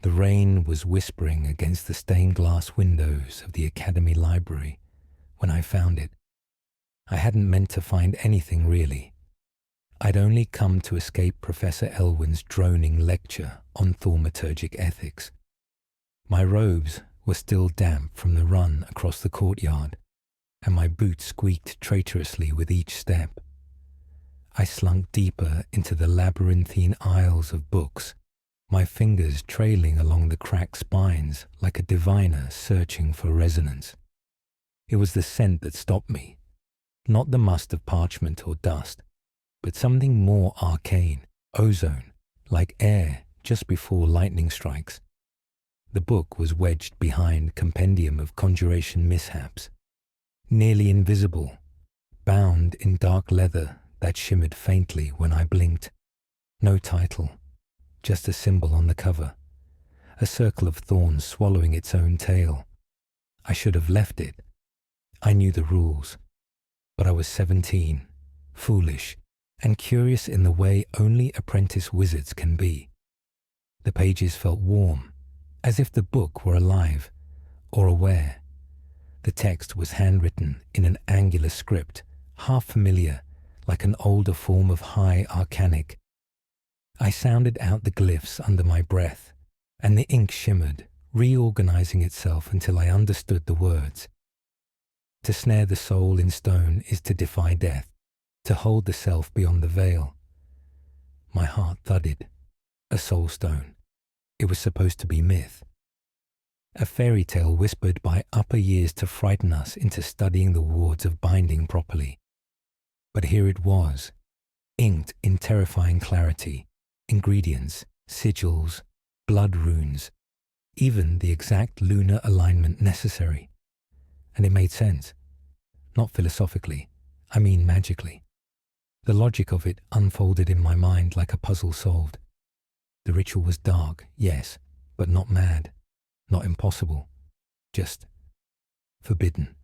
The rain was whispering against the stained glass windows of the Academy Library when I found it. I hadn't meant to find anything really. I'd only come to escape Professor Elwyn's droning lecture on thaumaturgic ethics. My robes were still damp from the run across the courtyard, and my boots squeaked traitorously with each step. I slunk deeper into the labyrinthine aisles of books, my fingers trailing along the cracked spines like a diviner searching for resonance. It was the scent that stopped me, not the must of parchment or dust, but something more arcane, ozone, like air just before lightning strikes. The book was wedged behind a compendium of conjuration mishaps, nearly invisible, bound in dark leather that shimmered faintly when I blinked. No title, just a symbol on the cover, a circle of thorns swallowing its own tail. I should have left it. I knew the rules, but I was 17, foolish, and curious in the way only apprentice wizards can be. The pages felt warm, as if the book were alive or aware. The text was handwritten in an angular script, half familiar, like an older form of high arcanic. I sounded out the glyphs under my breath, and the ink shimmered, reorganizing itself until I understood the words. To snare the soul in stone is to defy death, to hold the self beyond the veil. My heart thudded. A soul stone. It was supposed to be myth. A fairy tale whispered by upper years to frighten us into studying the wards of binding properly. But here it was, inked in terrifying clarity, ingredients, sigils, blood runes, even the exact lunar alignment necessary. And it made sense. Not philosophically, I mean magically. The logic of it unfolded in my mind like a puzzle solved. The ritual was dark, yes, but not mad, not impossible, just forbidden.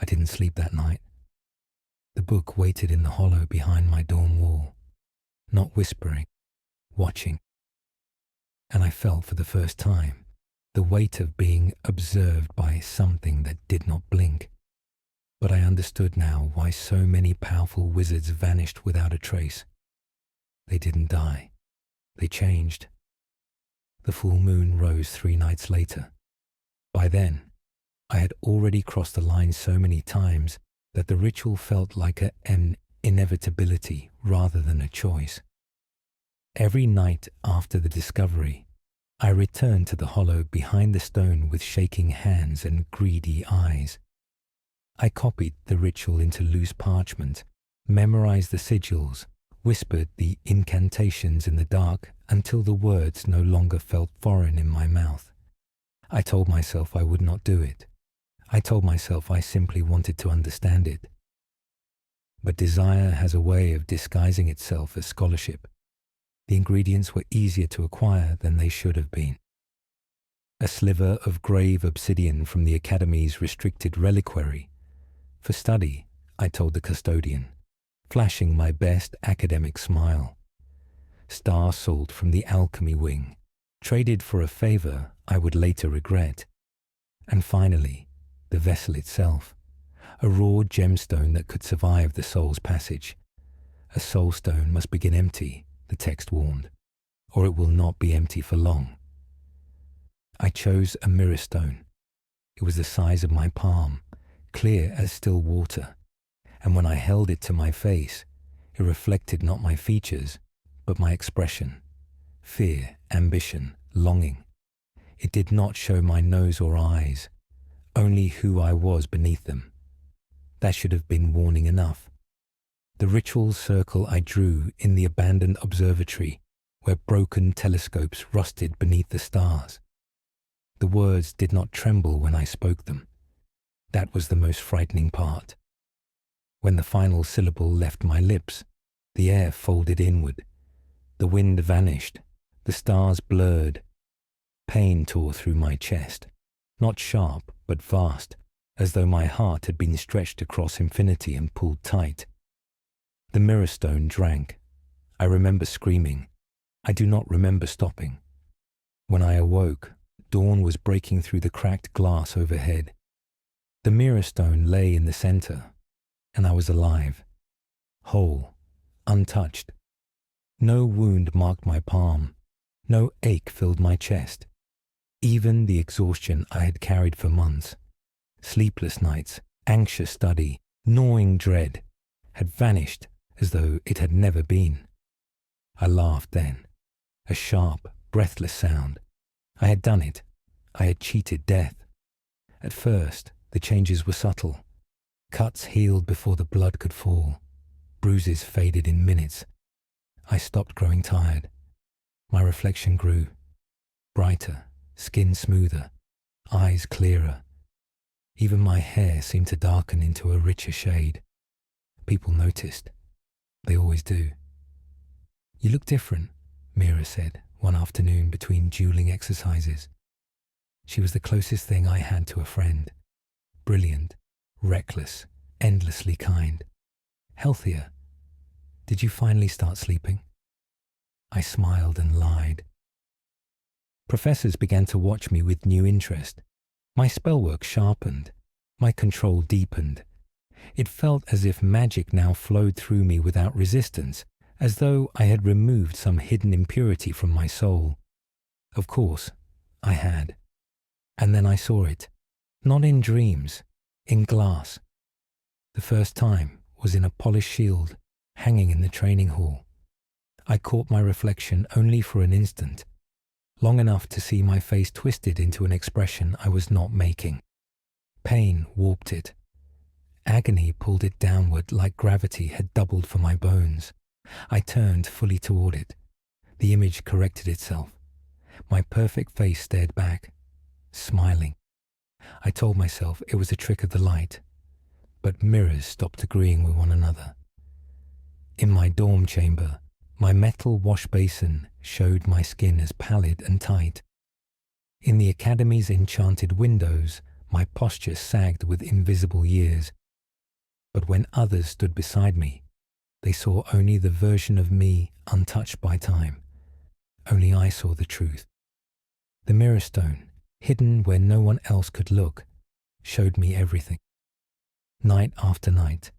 I didn't sleep that night. The book waited in the hollow behind my dorm wall, not whispering, watching. And I felt for the first time the weight of being observed by something that did not blink. But I understood now why so many powerful wizards vanished without a trace. They didn't die. They changed. The full moon rose 3 nights later. By then, I had already crossed the line so many times that the ritual felt like an inevitability rather than a choice. Every night after the discovery, I returned to the hollow behind the stone with shaking hands and greedy eyes. I copied the ritual into loose parchment, memorized the sigils, whispered the incantations in the dark until the words no longer felt foreign in my mouth. I told myself I would not do it. I told myself I simply wanted to understand it. But desire has a way of disguising itself as scholarship. The ingredients were easier to acquire than they should have been. A sliver of grave obsidian from the Academy's restricted reliquary. For study, I told the custodian, flashing my best academic smile. Star salt from the alchemy wing, traded for a favor I would later regret. And finally, the vessel itself, a raw gemstone that could survive the soul's passage. A soul stone must begin empty, the text warned, or it will not be empty for long. I chose a mirror stone. It was the size of my palm, clear as still water, and when I held it to my face, it reflected not my features, but my expression, fear, ambition, longing. It did not show my nose or eyes, only who I was beneath them. That should have been warning enough. The ritual circle I drew in the abandoned observatory, where broken telescopes rusted beneath the stars. The words did not tremble when I spoke them. That was the most frightening part. When the final syllable left my lips, the air folded inward. The wind vanished. The stars blurred. Pain tore through my chest, not sharp, but vast, as though my heart had been stretched across infinity and pulled tight. The mirror stone drank. I remember screaming. I do not remember stopping. When I awoke, dawn was breaking through the cracked glass overhead. The mirror stone lay in the center, and I was alive, whole, untouched. No wound marked my palm, no ache filled my chest. Even the exhaustion I had carried for months, sleepless nights, anxious study, gnawing dread, had vanished as though it had never been. I laughed then, a sharp, breathless sound. I had done it. I had cheated death. At first, the changes were subtle. Cuts healed before the blood could fall. Bruises faded in minutes. I stopped growing tired. My reflection grew, brighter, skin smoother, eyes clearer. Even my hair seemed to darken into a richer shade. People noticed. They always do. "You look different," Mira said one afternoon between dueling exercises. She was the closest thing I had to a friend. Brilliant, reckless, endlessly kind. Healthier. "Did you finally start sleeping?" I smiled and lied. Professors began to watch me with new interest. My spellwork sharpened. My control deepened. It felt as if magic now flowed through me without resistance, as though I had removed some hidden impurity from my soul. Of course, I had. And then I saw it. Not in dreams, in glass. The first time was in a polished shield hanging in the training hall. I caught my reflection only for an instant, long enough to see my face twisted into an expression I was not making. Pain warped it. Agony pulled it downward like gravity had doubled for my bones. I turned fully toward it. The image corrected itself. My perfect face stared back, smiling. I told myself it was a trick of the light, but mirrors stopped agreeing with one another. In my dorm chamber, my metal wash basin showed my skin as pallid and tight. In the academy's enchanted windows, my posture sagged with invisible years. But when others stood beside me, they saw only the version of me untouched by time. Only I saw the truth. The mirror stone, hidden where no one else could look, showed me everything. Night after night,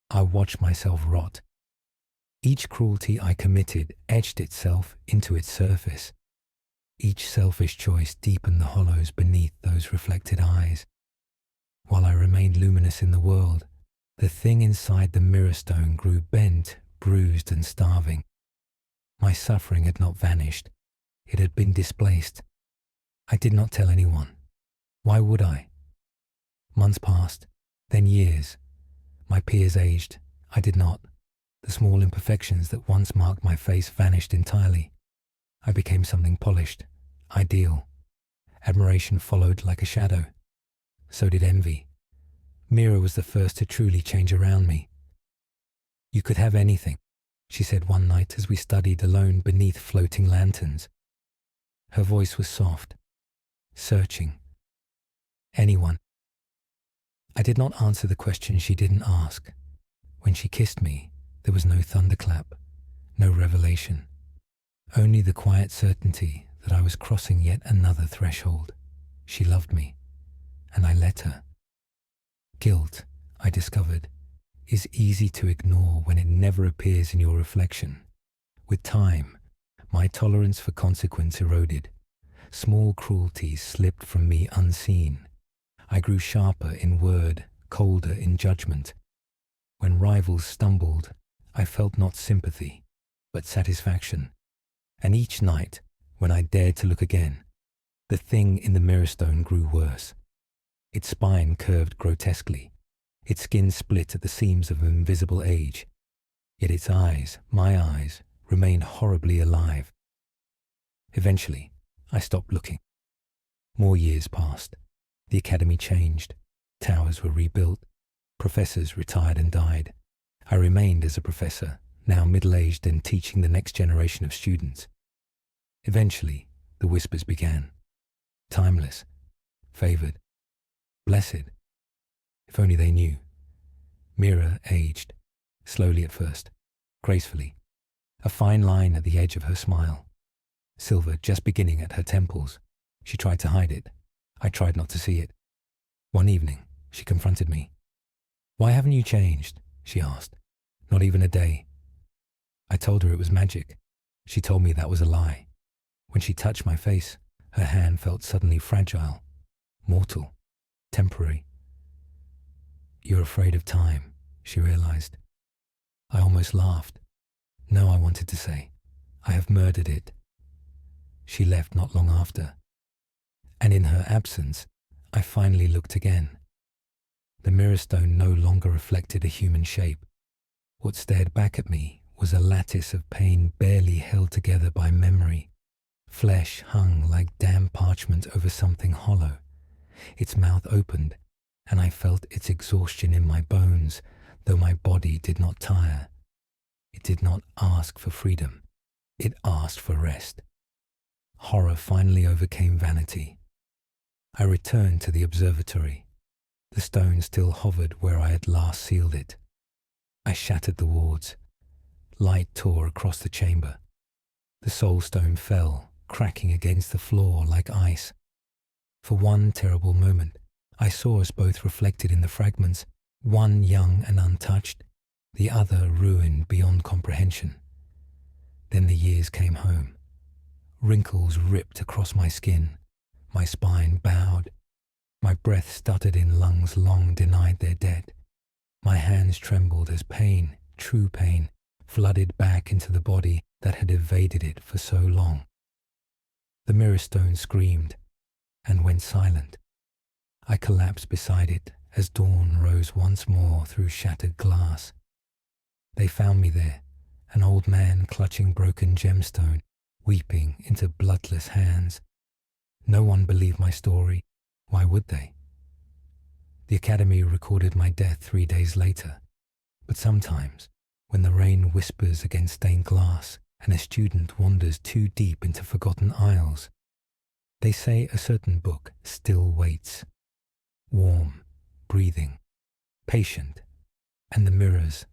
I watched myself rot. Each cruelty I committed etched itself into its surface. Each selfish choice deepened the hollows beneath those reflected eyes. While I remained luminous in the world, the thing inside the mirror stone grew bent, bruised, and starving. My suffering had not vanished. It had been displaced. I did not tell anyone. Why would I? Months passed, then years. My peers aged. I did not. The small imperfections that once marked my face vanished entirely. I became something polished, ideal. Admiration followed like a shadow. So did envy. Mira was the first to truly change around me. "You could have anything," she said one night as we studied alone beneath floating lanterns. Her voice was soft, searching. "Anyone." I did not answer the question she didn't ask. When she kissed me, there was no thunderclap, no revelation, only the quiet certainty that I was crossing yet another threshold. She loved me, and I let her. Guilt, I discovered, is easy to ignore when it never appears in your reflection. With time, my tolerance for consequence eroded. Small cruelties slipped from me unseen. I grew sharper in word, colder in judgment. When rivals stumbled, I felt not sympathy, but satisfaction. And each night, when I dared to look again, the thing in the mirror stone grew worse. Its spine curved grotesquely. Its skin split at the seams of invisible age. Yet its eyes, my eyes, remained horribly alive. Eventually, I stopped looking. More years passed. The academy changed. Towers were rebuilt. Professors retired and died. I remained as a professor, now middle-aged and teaching the next generation of students. Eventually, the whispers began. Timeless, favored, blessed. If only they knew. Mira aged, slowly at first, gracefully, a fine line at the edge of her smile. silver just beginning at her temples. She tried to hide it. I tried not to see it. One evening, she confronted me. "Why haven't you changed?" she asked. "Not even a day." I told her it was magic. She told me that was a lie. When she touched my face, her hand felt suddenly fragile, mortal, temporary. "You're afraid of time," she realized. I almost laughed. "No," I wanted to say. "I have murdered it." She left not long after. And in her absence, I finally looked again. The mirror stone no longer reflected a human shape. What stared back at me was a lattice of pain barely held together by memory. Flesh hung like damp parchment over something hollow. Its mouth opened, and I felt its exhaustion in my bones, though my body did not tire. It did not ask for freedom. It asked for rest. Horror finally overcame vanity. I returned to the observatory. The stone still hovered where I had last sealed it. I shattered the wards. Light tore across the chamber. The soul stone fell, cracking against the floor like ice. For one terrible moment, I saw us both reflected in the fragments, one young and untouched, the other ruined beyond comprehension. Then the years came home. Wrinkles ripped across my skin. My spine bowed. My breath stuttered in lungs long denied their dead. My hands trembled as pain, true pain, flooded back into the body that had evaded it for so long. The mirror stone screamed and went silent. I collapsed beside it as dawn rose once more through shattered glass. They found me there, an old man clutching broken gemstone, weeping into bloodless hands. No one believed my story. Why would they? The academy recorded my death 3 days later. But sometimes, when the rain whispers against stained glass and a student wanders too deep into forgotten aisles, they say a certain book still waits, warm, breathing, patient, and the mirrors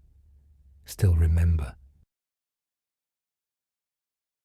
still remember.